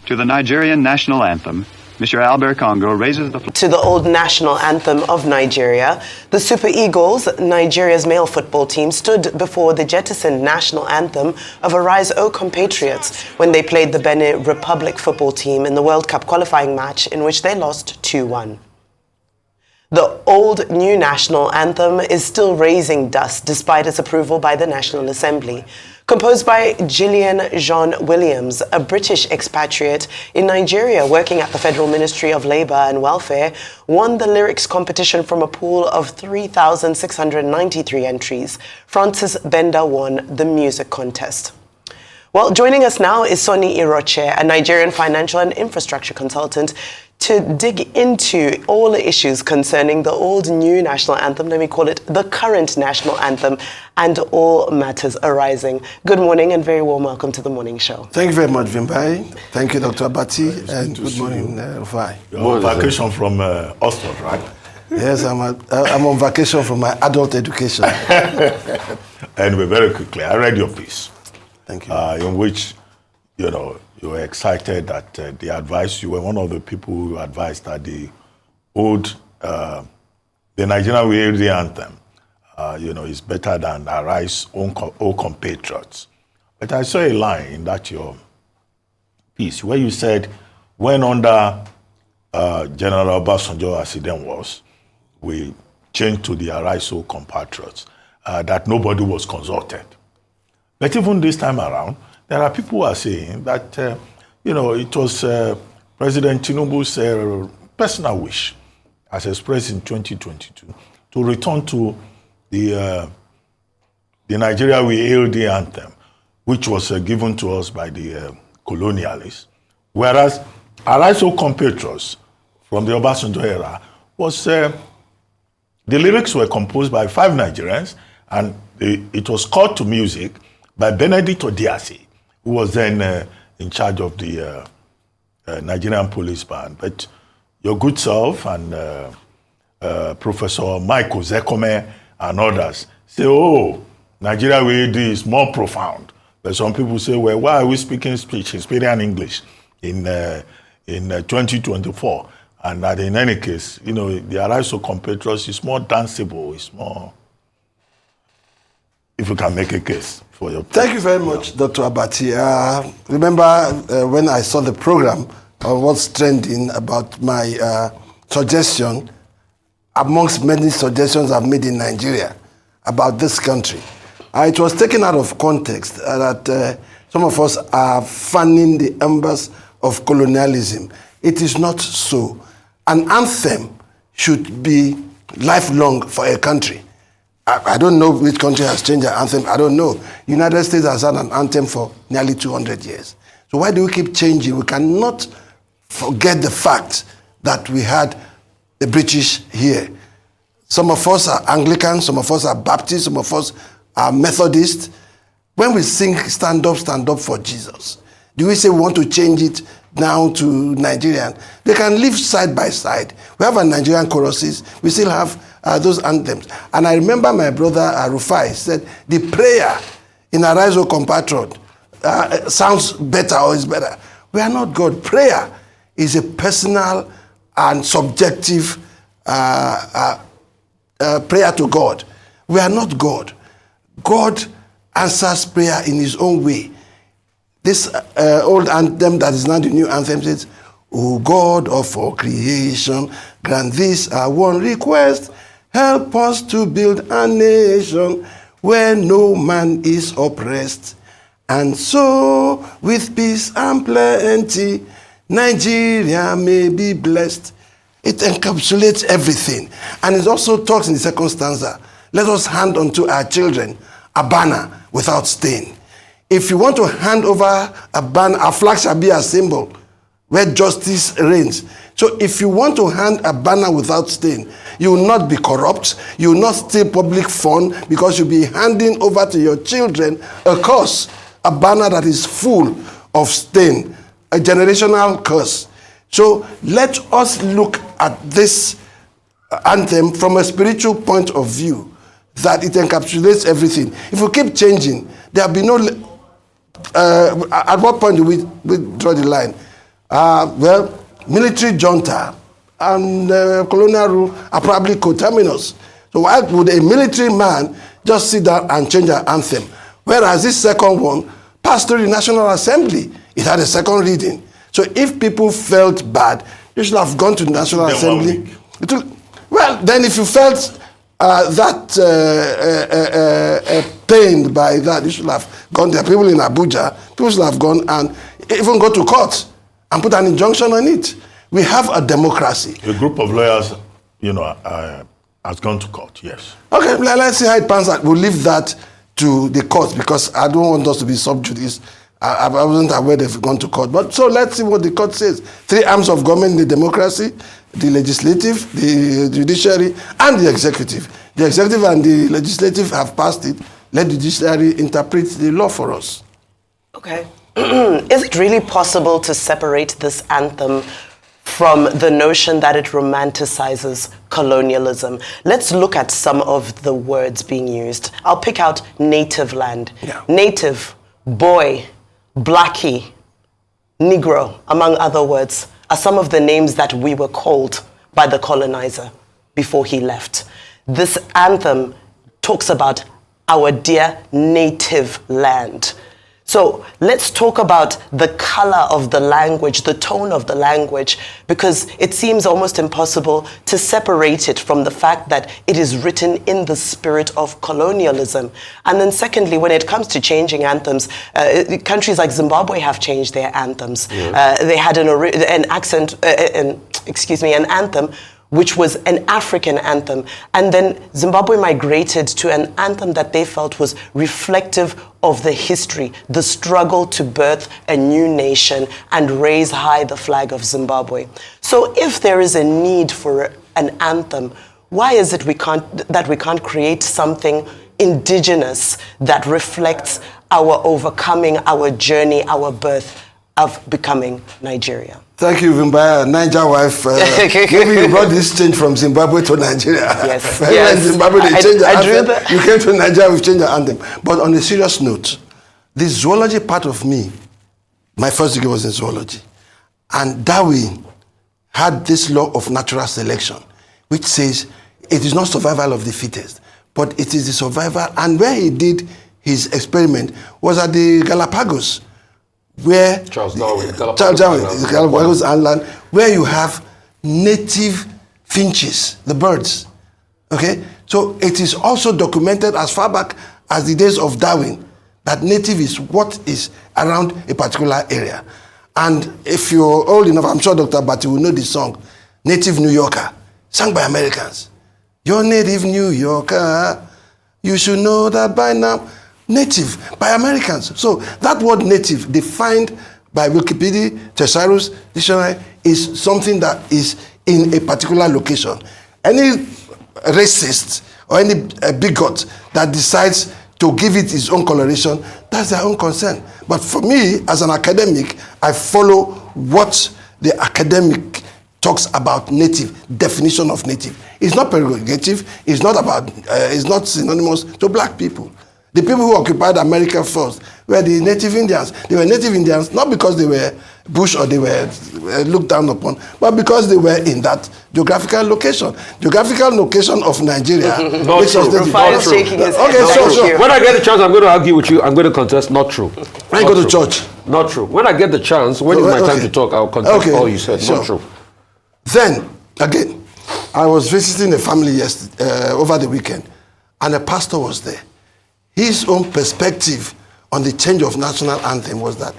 To the Nigerian national anthem, Mr. Albert Congo raises the... To the old national anthem of Nigeria, the Super Eagles, Nigeria's male football team, stood before the jettisoned national anthem of Arise O Compatriots when they played the Benin Republic football team in the World Cup qualifying match in which they lost 2-1. The old new national anthem is still raising dust despite its approval by the National Assembly. Composed by Gillian Jean Williams, a British expatriate in Nigeria working at the Federal Ministry of Labour and Welfare, won the lyrics competition from a pool of 3,693 entries. Francis Benda won the music contest. Well, joining us now is Sonny Iroche, a Nigerian financial and infrastructure consultant, to dig into all the issues concerning the old new national anthem, let me call it the current national anthem, and all matters arising. Good morning and very warm welcome to the morning show. Thank you very much, Vimbai. Thank you, Dr. Abati, and good morning, Rufai. You're on vacation from Oxford, right? Yes, I'm on vacation from my adult education. Anyway, very quickly, I read your piece. Thank you. In which, you were excited that the advice, you were one of the people who advised that the Nigerian will the anthem, is better than Arise O Compatriots. But I saw a line in that your piece where you said, when under General Obasanjo, as he then was, we changed to the Arise O Compatriots, that nobody was consulted. But even this time around, there are people who are saying that, it was President Tinubu's personal wish, as expressed in 2022, to return to the Nigeria We Hail the Anthem, which was given to us by the colonialists. Whereas Arise O Compatriots from the Obasanjo era was, the lyrics were composed by 5 Nigerians, and it was called to music by Benedict Odiasi, who was then in charge of the Nigerian police band. But your good self and Professor Michael Zekome and others say, Nigeria way is more profound. But some people say, well, why are we speaking Shakespearean English in 2024? And that in any case, the Arise O Compatriots is more danceable, it's more, if you can make a case. Thank you very much, Dr. Abati. Remember when I saw the program of what's trending about my suggestion, amongst many suggestions I've made in Nigeria about this country. It was taken out of context that some of us are fanning the embers of colonialism. It is not so. An anthem should be lifelong for a country. I don't know which country has changed their anthem. I don't know. United States has had an anthem for nearly 200 years. So why do we keep changing? We cannot forget the fact that we had the British here. Some of us are Anglican, some of us are Baptist, some of us are Methodist. When we sing stand up for Jesus, do we say we want to change it now to Nigerian? They can live side by side. We have a Nigerian choruses. We still have those anthems. And I remember my brother Rufai said, the prayer in Arise O Compatriot sounds better or is better. We are not God. Prayer is a personal and subjective prayer to God. We are not God. God answers prayer in his own way. This old anthem that is now the new anthem says, O God of all creation, grant this our one request. Help us to build a nation where no man is oppressed. And so, with peace and plenty, Nigeria may be blessed. It encapsulates everything. And it also talks in the second stanza, let us hand unto our children a banner without stain. If you want to hand over a banner, a flag shall be a symbol where justice reigns. So if you want to hand a banner without stain, you will not be corrupt, you will not steal public fund, because you'll be handing over to your children a curse, a banner that is full of stain, a generational curse. So let us look at this anthem from a spiritual point of view, that it encapsulates everything. If we keep changing, there'll be no... at what point do we draw the line? Well, military junta and colonial rule are probably coterminous. So why would a military man just sit down and change an anthem? Whereas this second one passed through the National Assembly. It had a second reading. So if people felt bad, you should have gone to the National Assembly. Well, then if you felt pained by that, you should have gone there. People in Abuja, people should have gone and even go to court and put an injunction on it. We have a democracy. A group of lawyers, has gone to court, yes. Okay, let's see how it pans out. We'll leave that to the court because I don't want us to be sub judice. I wasn't aware they've gone to court. But so let's see what the court says. 3 arms of government in the democracy: the legislative, the judiciary, and the executive. The executive and the legislative have passed it. Let the judiciary interpret the law for us. Okay. Is it really possible to separate this anthem from the notion that it romanticizes colonialism? Let's look at some of the words being used. I'll pick out native land. Yeah. Native, boy, blackie, Negro, among other words, are some of the names that we were called by the colonizer before he left. This anthem talks about our dear native land. So let's talk about the color of the language, the tone of the language, because it seems almost impossible to separate it from the fact that it is written in the spirit of colonialism. And then secondly, when it comes to changing anthems, countries like Zimbabwe have changed their anthems. They had an anthem which was an African anthem. And then Zimbabwe migrated to an anthem that they felt was reflective of the history, the struggle to birth a new nation and raise high the flag of Zimbabwe. So if there is a need for an anthem, why is it we can't create something indigenous that reflects our overcoming, our journey, our birth of becoming Nigeria? Thank you, Vimbaya, Niger wife. Maybe you brought this change from Zimbabwe to Nigeria. Yes. Yes. In Zimbabwe, they changed the anthem. You came to Nigeria, we've changed the anthem. But on a serious note, the zoology part of me, my first degree was in zoology. And Darwin had this law of natural selection, which says it is not survival of the fittest, but it is the survival. And where he did his experiment was at the Galapagos, where Charles Darwin, Galapagos Island, where you have native finches, the birds. Okay, so it is also documented as far back as the days of Darwin that native is what is around a particular area. And if you're old enough, I'm sure Dr. Bati will know the song, Native New Yorker, sung by Americans. You're native New Yorker, you should know that by now. Native by Americans. So that word native, defined by Wikipedia, Thesaurus Dictionary, is something that is in a particular location. Any racist or any bigot that decides to give it its own coloration, that's their own concern. But for me, as an academic, I follow what the academic talks about native, definition of native. It's not prerogative, it's not synonymous to black people. The people who occupied America first were the native Indians. They were native Indians not because they were bush or they were looked down upon, but because they were in that geographical location. Geographical location of Nigeria. Not true. Rufai is shaking his head. Okay, so when I get the chance, I'm going to argue with you. I'm going to contest. Not true. I go to church. Not true. When I get the chance, when it's my time to talk, I'll contest all you said. Sure. Not true. Then, again, I was visiting a family over the weekend, and a pastor was there. His own perspective on the change of national anthem was that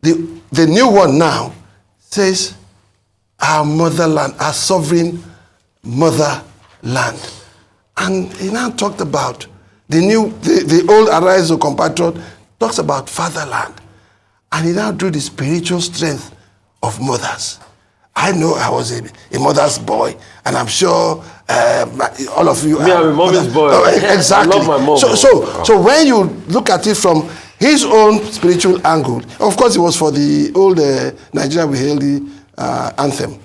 the new one now says our motherland, our sovereign motherland. And he now talked about the old Arise, O Compatriot, talks about fatherland. And he now drew the spiritual strength of mothers. I know I was a mother's boy, and I'm sure all of you. Me, I'm a mommy's boy. Exactly. I love my mom. So when you look at it from his own spiritual angle, of course, it was for the old Nigeria we hailed the anthem.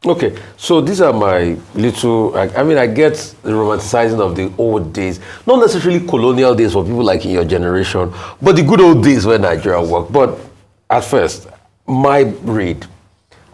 Okay, so these are my little. I get the romanticizing of the old days, not necessarily colonial days for people like in your generation, but the good old days when Nigeria worked. But at first, my read,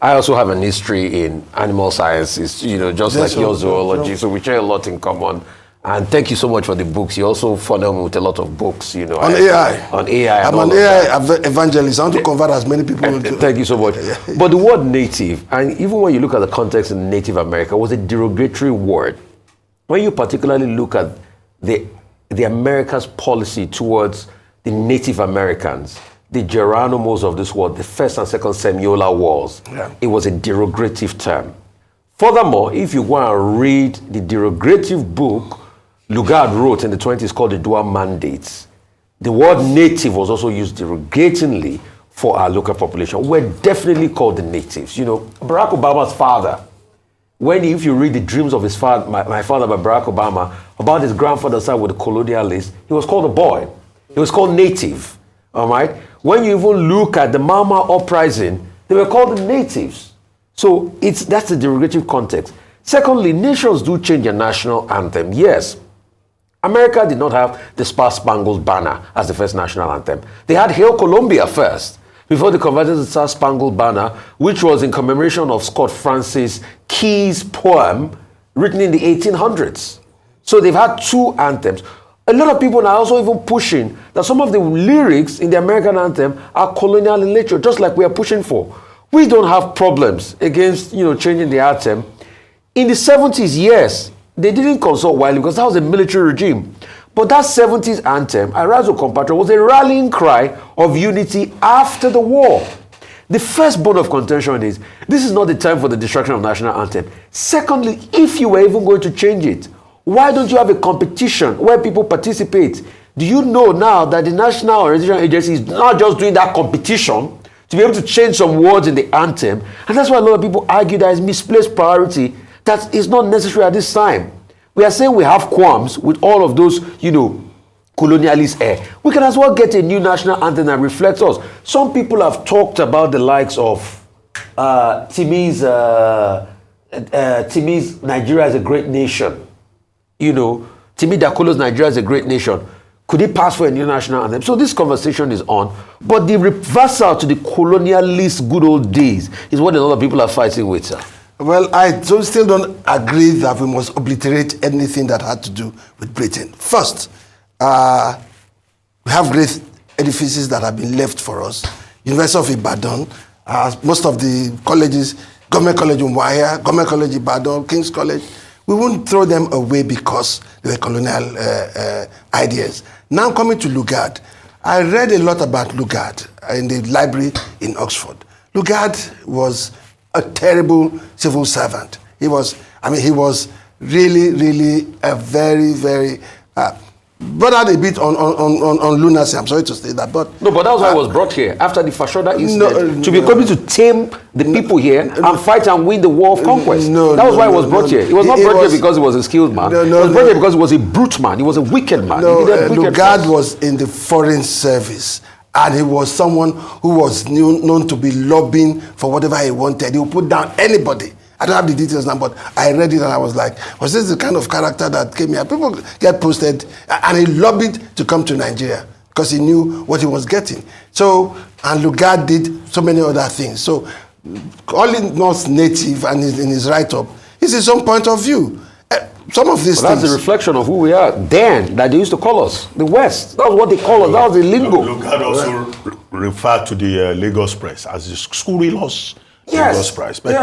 I also have an history in animal sciences, just like your zoology, so we share a lot in common. And thank you so much for the books. You also funnel me with a lot of books, On AI. On AI. I'm an AI evangelist. I want to convert as many people. Thank you so much. But the word native, and even when you look at the context in Native America, was a derogatory word. When you particularly look at the America's policy towards the Native Americans, the Geronimos of this world, the first and second Semiola wars, it was a derogative term. Furthermore, if you go and read the derogative book Lugard wrote in the 20s called the Dual Mandates, the word native was also used derogatingly for our local population. We're definitely called the natives. Barack Obama's father, if you read the dreams of his father, my father by Barack Obama, about his grandfather's side with the colonialists, he was called a boy. He was called native. All right? When you even look at the Mama uprising, they were called the natives. So that's the derogative context. Secondly, nations do change their national anthem. Yes. America did not have the Star-Spangled Banner as the first national anthem. They had Hail Columbia first, before they converted to the Star-Spangled Banner, which was in commemoration of Scott Francis Key's poem written in the 1800s. So they've had two anthems. A lot of people are also even pushing that some of the lyrics in the American anthem are colonial in nature, just like we are pushing for. We don't have problems against, changing the anthem. In the 70s, yes, they didn't consult widely because that was a military regime. But that 70s anthem, Arise O Compatriot, was a rallying cry of unity after the war. The first bone of contention is, this is not the time for the destruction of national anthem. Secondly, if you were even going to change it, why don't you have a competition where people participate? Do you know now that the National Orientation Agency is not just doing that competition to be able to change some words in the anthem? And that's why a lot of people argue that it's misplaced priority. That is not necessary at this time. We are saying we have qualms with all of those, colonialist air. We can as well get a new national anthem that reflects us. Some people have talked about the likes of Timi's Nigeria is a great nation. Timi Dakolo's Nigeria is a great nation. Could it pass for a new national anthem? So this conversation is on. But the reversal to the colonialist good old days is what a lot of people are fighting with, sir. Well, I still don't agree that we must obliterate anything that had to do with Britain. First, we have great edifices that have been left for us. University of Ibadan, most of the colleges, Government College Umuahia, Government College Ibadan, King's College, we won't throw them away because they were colonial ideas. Now coming to Lugard, I read a lot about Lugard in the library in Oxford. Lugard was a terrible civil servant. He was really, really a very, very bothered a bit on lunacy. I'm sorry to say that, but no, but that was why I was brought here after the Fashoda incident to be able to tame the people here and fight and win the war of conquest. That was why I was brought here. He was not brought here because he was a skilled man. He was brought here because he was a brute man. He was a wicked man. Lugard was in the foreign service. And he was someone who was known to be lobbying for whatever he wanted. He would put down anybody. I don't have the details now, but I read it and I was like, was this the kind of character that came here? People get posted, and he lobbied to come to Nigeria because he knew what he was getting. So, and Lugard did so many other things. So, calling us native and in his write-up is his own point of view. Some of these things. That's a reflection of who we are. Then, that they used to call us, the West. That was what they call us. That was the lingo. Lugard also referred to the Lagos Press as the scurrilous Lagos Press. But,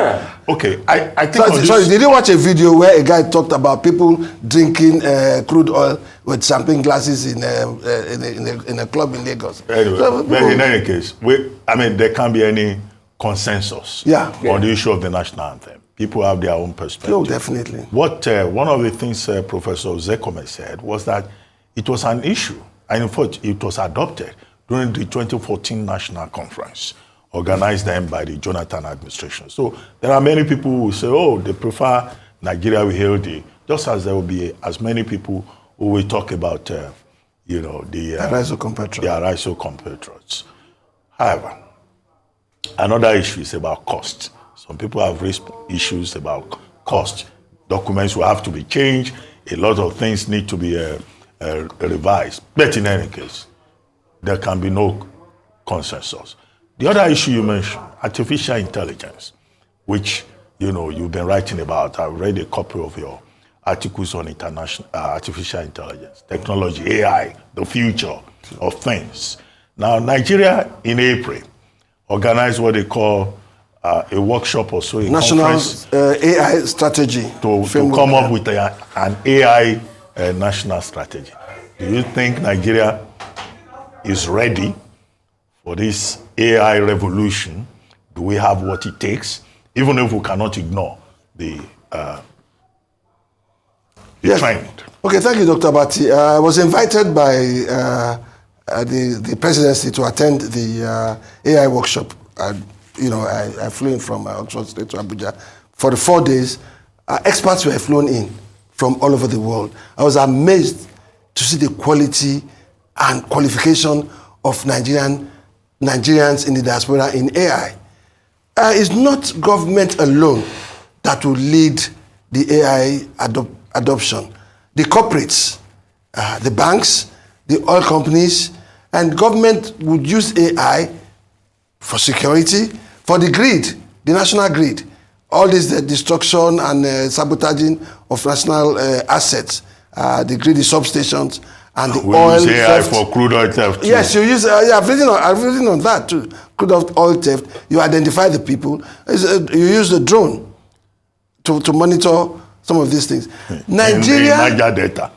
okay, I think. Sorry, did you watch a video where a guy talked about people drinking crude oil with champagne glasses in a club in Lagos? Anyway, so, but in any case, there can't be any consensus on the issue of the national anthem. People have their own perspective. No, definitely. What one of the things Professor Zekome said was that it was an issue, and in fact, it was adopted during the 2014 National Conference, organized then by the Jonathan administration. So there are many people who say, oh, they prefer Nigeria with healthy, just as there will be as many people who will talk about, the Arise O Compatriot. The Arise O Compatriots. However, another issue is about cost. Some people have raised issues about cost. Documents will have to be changed. A lot of things need to be revised. But in any case, there can be no consensus. The other issue you mentioned, artificial intelligence, which, you know, you've been writing about. I've read a couple of your articles on international artificial intelligence, technology, AI, the future of things. Now, Nigeria in April organized what they call a workshop or so, a National conference AI strategy. to come up with an AI national strategy. Do you think Nigeria is ready for this AI revolution? Do we have what it takes, even if we cannot ignore the trend? Okay, thank you, Dr. Abati. I was invited by the presidency to attend the AI workshop. I flew in from Oxford State to Abuja for the 4 days. Experts were flown in from all over the world. I was amazed to see the quality and qualification of Nigerians in the diaspora in AI. It's not government alone that will lead the AI adoption. The corporates, the banks, the oil companies, and government would use AI for security, for the grid, the national grid. All this destruction and sabotaging of national assets, the grid, the substations, and the oil use AI theft. for crude oil theft too. Yes, you use. I've written on that too. Crude oil theft. You identify the people. You use the drone to monitor some of these things. Nigeria. In Niger Delta.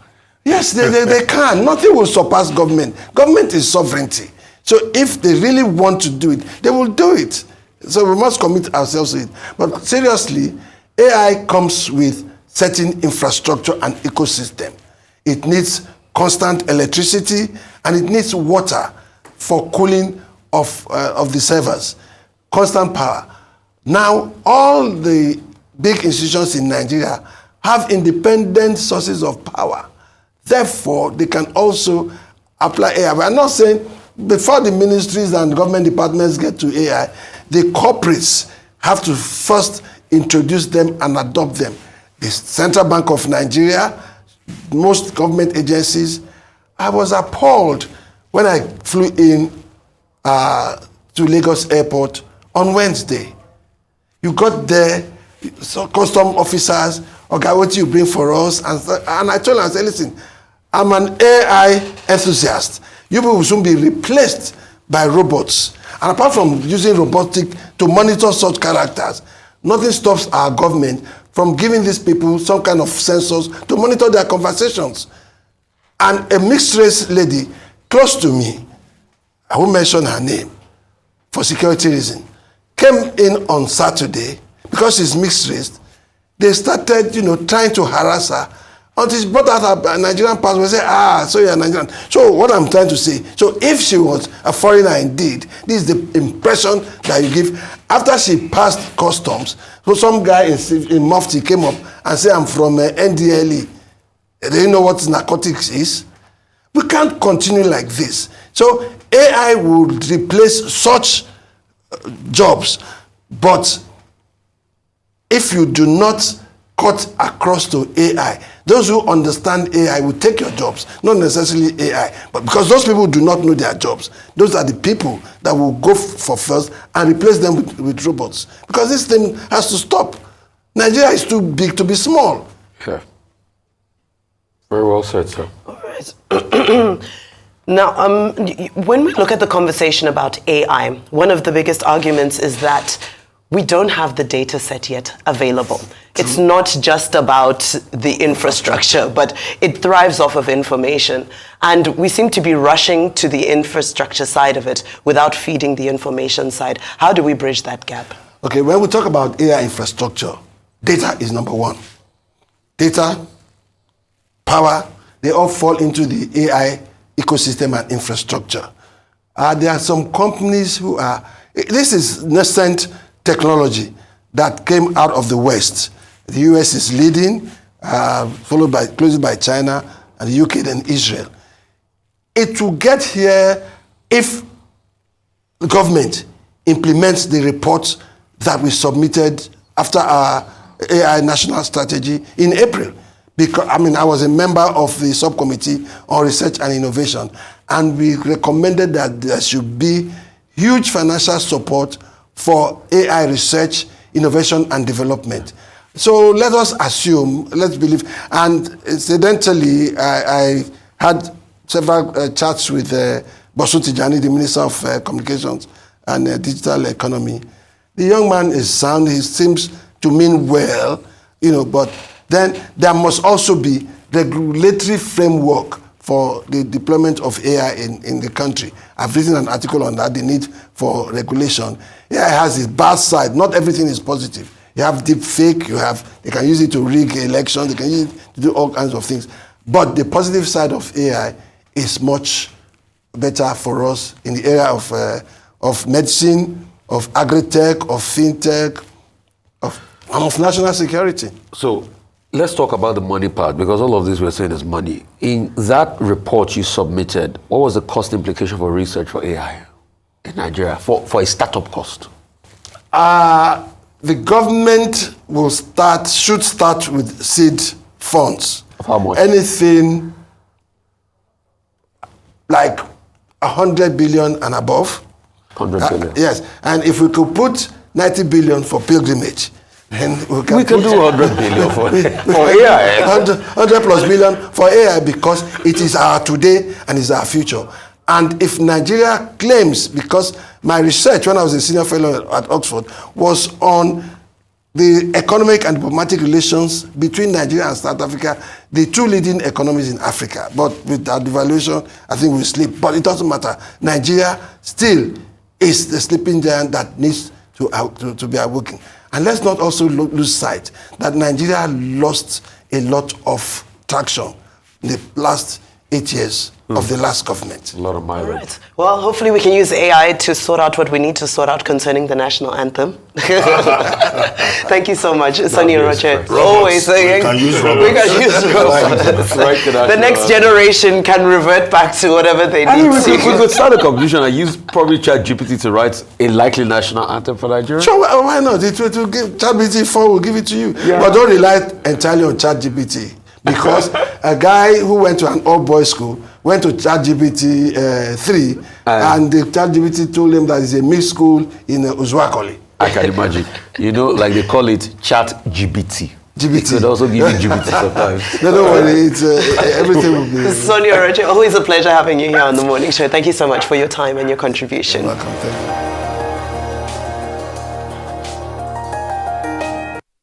Yes, they can. Nothing will surpass government. Government is sovereignty. So if they really want to do it, they will do it. So we must commit ourselves to it. But seriously, AI comes with certain infrastructure and ecosystem. It needs constant electricity and it needs water for cooling of the servers. Constant power. Now, all the big institutions in Nigeria have independent sources of power. Therefore, they can also apply AI. But I'm not saying before the ministries and government departments get to AI, the corporates have to first introduce them and adopt them. The Central Bank of Nigeria, most government agencies. I was appalled when I flew in to Lagos Airport on Wednesday. You got there, so custom officers, okay, what do you bring for us? And I told them, I said, listen, I'm an AI enthusiast. You people will soon be replaced by robots. And apart from using robotic to monitor such characters, nothing stops our government from giving these people some kind of sensors to monitor their conversations. And a mixed race lady close to me, I won't mention her name for security reasons, came in on Saturday because she's mixed race. They started, trying to harass her until she brought out her Nigerian passport and said, so you're Nigerian. So what I'm trying to say, so if she was a foreigner indeed, this is the impression that you give. After she passed customs, so some guy in Mufti came up and said, I'm from NDLE. Do you know what narcotics is? We can't continue like this. So AI would replace such jobs, but if you do not cut across to AI, those who understand AI will take your jobs, not necessarily AI, but because those people do not know their jobs, those are the people that will go for first and replace them with robots. Because this thing has to stop. Nigeria is too big to be small. Yeah. Very well said, sir. All right. Now, when we look at the conversation about AI, one of the biggest arguments is that we don't have the data set yet available. It's not just about the infrastructure, but it thrives off of information. And we seem to be rushing to the infrastructure side of it without feeding the information side. How do we bridge that gap? Okay, when we talk about AI infrastructure, data is number one. Data, power, they all fall into the AI ecosystem and infrastructure. There are some companies who are, this is nascent technology that came out of the West. The US is leading, followed closely by China and the UK, then Israel. It will get here if the government implements the reports that we submitted after our AI national strategy in April. Because I was a member of the subcommittee on research and innovation, and we recommended that there should be huge financial support for AI research, innovation, and development. So let us assume, let's believe, and incidentally, I had several chats with Bosun Tijani, the Minister of Communications and Digital Economy. The young man is sound, he seems to mean well, but then there must also be regulatory framework for the deployment of AI in the country. I've written an article on that, the need for regulation. AI has its bad side. Not everything is positive. You have deep fake, they can use it to rig elections, they can use it to do all kinds of things. But the positive side of AI is much better for us in the area of medicine, of agri-tech, of fintech, and of national security. So let's talk about the money part, because all of this we're saying is money. In that report you submitted, what was the cost implication for research for AI in Nigeria, for a startup cost? The government should start with seed funds. How much? Anything like 100 billion and above. 100 billion. Yes, and if we could put 90 billion for pilgrimage, then we can do 100 billion for AI. 100 plus billion for AI, because it is our today and is our future. And if Nigeria claims, because my research when I was a senior fellow at Oxford was on the economic and diplomatic relations between Nigeria and South Africa, the two leading economies in Africa. But with our devaluation, I think we sleep. But it doesn't matter. Nigeria still is the sleeping giant that needs to be awoken. And let's not also lose sight that Nigeria lost a lot of traction in the last 8 years of the last government. A lot of mileage. Right. Well, hopefully we can use AI to sort out what we need to sort out concerning the national anthem. Thank you so much, Sonny Iroche. Always saying we can use robots. The next generation can revert back to whatever they need to. We could start a conclusion and use probably ChatGPT to write a likely national anthem for Nigeria. Sure, why not? It will give ChatGPT 4 will give it to you. Yeah. But don't rely entirely on ChatGPT. Because a guy who went to an all-boys school went to ChatGPT 3, and the ChatGPT told him that it's a mixed school in Uzuakoli. I can imagine. Like they call it ChatGPT. GBT. It could also give you GBT sometimes. No, don't worry. It's, everything will be... Sonny Iroche, always a pleasure having you here on The Morning Show. Thank you so much for your time and your contribution. You're welcome. Thank you.